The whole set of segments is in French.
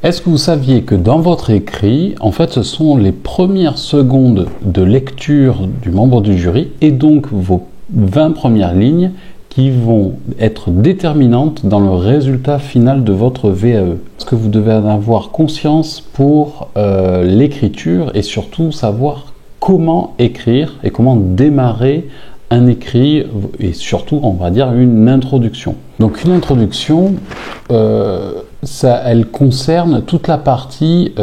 Est-ce que vous saviez que dans votre écrit, en fait, ce sont les premières secondes de lecture du membre du jury et donc vos 20 premières lignes qui vont être déterminantes dans le résultat final de votre VAE. Parce que vous devez en avoir conscience pour l'écriture et surtout savoir comment écrire et comment démarrer un écrit et surtout, on va dire, une introduction. Donc une introduction, elle concerne toute la partie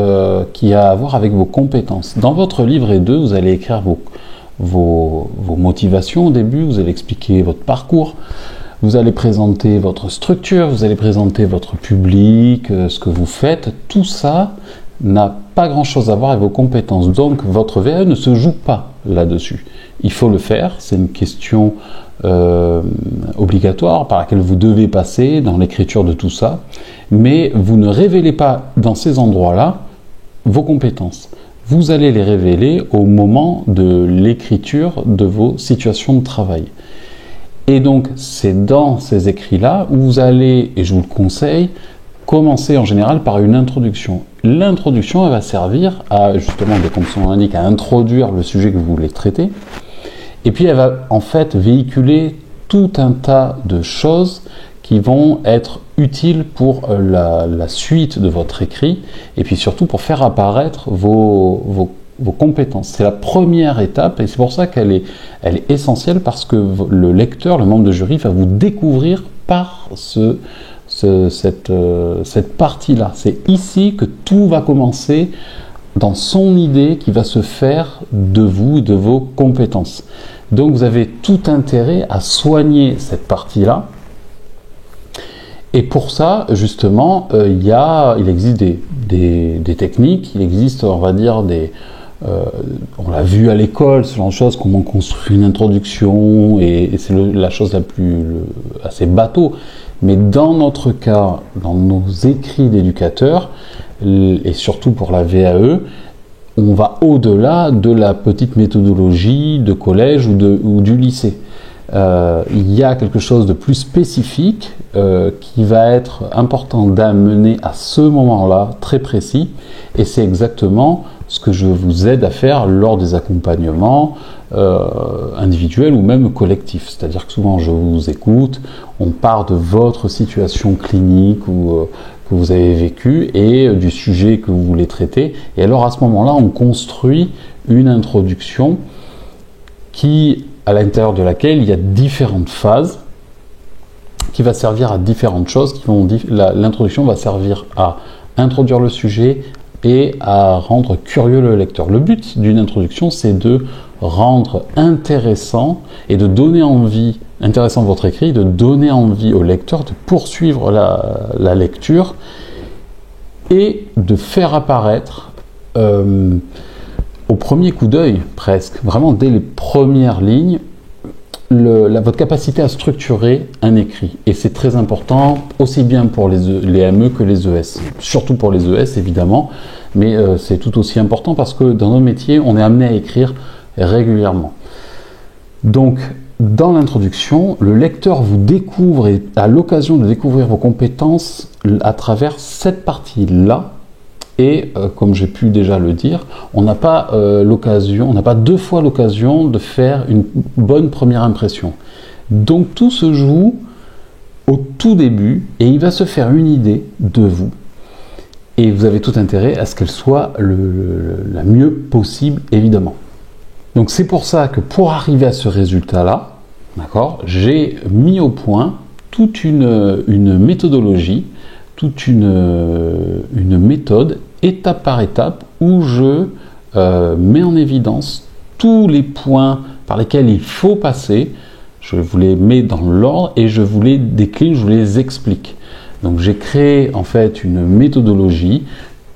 qui a à voir avec vos compétences. Dans votre livret 2, vous allez écrire vos motivations au début, vous allez expliquer votre parcours, vous allez présenter votre structure, vous allez présenter votre public, ce que vous faites. Tout ça n'a pas grand-chose à voir avec vos compétences. Donc votre VAE ne se joue pas là-dessus. Il faut le faire, c'est une question obligatoire par laquelle vous devez passer dans l'écriture de tout ça, mais vous ne révélez pas dans ces endroits-là vos compétences. Vous allez les révéler au moment de l'écriture de vos situations de travail. Et donc, c'est dans ces écrits-là où vous allez, et je vous le conseille, commencer en général par une introduction. L'introduction, elle va servir à, justement, comme son nom l'indique, à introduire le sujet que vous voulez traiter. Et puis, elle va en fait véhiculer tout un tas de choses qui vont être utiles pour la suite de votre écrit et puis surtout pour faire apparaître vos compétences. C'est la première étape et c'est pour ça qu'elle est essentielle parce que le lecteur, le membre de jury va vous découvrir par cette partie-là. C'est ici que tout va commencer dans son idée qui va se faire de vous, de vos compétences. Donc vous avez tout intérêt à soigner cette partie-là. Et pour ça, justement, il existe des techniques, il existe, on va dire, on l'a vu à l'école, ce genre de choses, comment construire une introduction, et c'est la chose la plus assez bateau. Mais dans notre cas, dans nos écrits d'éducateurs, et surtout pour la VAE, on va au-delà de la petite méthodologie de collège ou du lycée. Il y a quelque chose de plus spécifique qui va être important d'amener à ce moment-là, très précis, et c'est exactement ce que je vous aide à faire lors des accompagnements individuels ou même collectifs. C'est-à-dire que souvent je vous écoute, on part de votre situation clinique que vous avez vécue et du sujet que vous voulez traiter, et alors à ce moment-là on construit une introduction à l'intérieur de laquelle il y a différentes phases qui va servir à différentes choses. L'introduction va servir à introduire le sujet et à rendre curieux le lecteur. Le but d'une introduction, c'est de rendre intéressant et de donner envie, intéressant votre écrit, de donner envie au lecteur de poursuivre la lecture et de faire apparaître au premier coup d'œil, presque, vraiment dès les premières lignes, votre capacité à structurer un écrit. Et c'est très important, aussi bien pour les ME que les ES. Surtout pour les ES, évidemment, mais c'est tout aussi important parce que dans nos métiers, on est amené à écrire régulièrement. Donc, dans l'introduction, le lecteur vous découvre et a l'occasion de découvrir vos compétences à travers cette partie-là. Et comme j'ai pu déjà le dire, on n'a pas deux fois l'occasion de faire une bonne première impression. Donc tout se joue au tout début et il va se faire une idée de vous. Et vous avez tout intérêt à ce qu'elle soit la mieux possible, évidemment. Donc c'est pour ça que pour arriver à ce résultat-là, d'accord, j'ai mis au point toute une méthodologie, toute une méthode étape par étape où je mets en évidence tous les points par lesquels il faut passer. Je vous les mets dans l'ordre et je vous les décline, je vous les explique. Donc j'ai créé en fait une méthodologie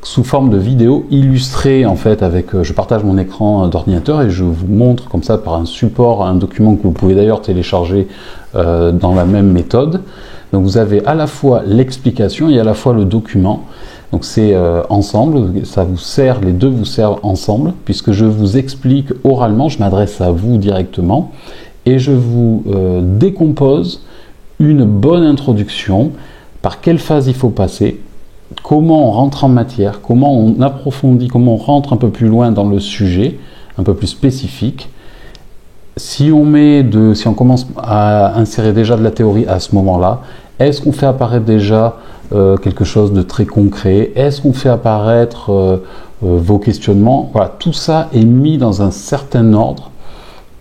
sous forme de vidéo illustrée en fait je partage mon écran d'ordinateur et je vous montre comme ça par un support, un document que vous pouvez d'ailleurs télécharger dans la même méthode. Donc vous avez à la fois l'explication et à la fois le document. Donc c'est ensemble, les deux vous servent ensemble, puisque je vous explique oralement, je m'adresse à vous directement, et je vous décompose une bonne introduction, par quelle phase il faut passer, comment on rentre en matière, comment on approfondit, comment on rentre un peu plus loin dans le sujet, un peu plus spécifique. Si on commence à insérer déjà de la théorie à ce moment-là, est-ce qu'on fait apparaître déjà quelque chose de très concret? Est-ce qu'on fait apparaître vos questionnements? Voilà, tout ça est mis dans un certain ordre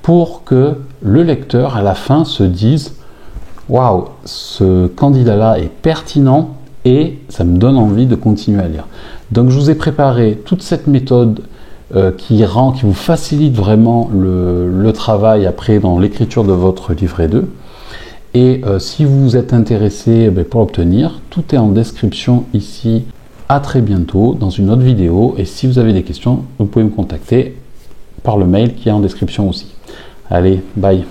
pour que le lecteur, à la fin, se dise « Waouh, ce candidat-là est pertinent et ça me donne envie de continuer à lire. » Donc, je vous ai préparé toute cette méthode qui vous facilite vraiment le travail après dans l'écriture de votre livret 2. Et si vous êtes intéressé pour l'obtenir, tout est en description ici. À très bientôt dans une autre vidéo. Et si vous avez des questions, vous pouvez me contacter par le mail qui est en description aussi. Allez, bye!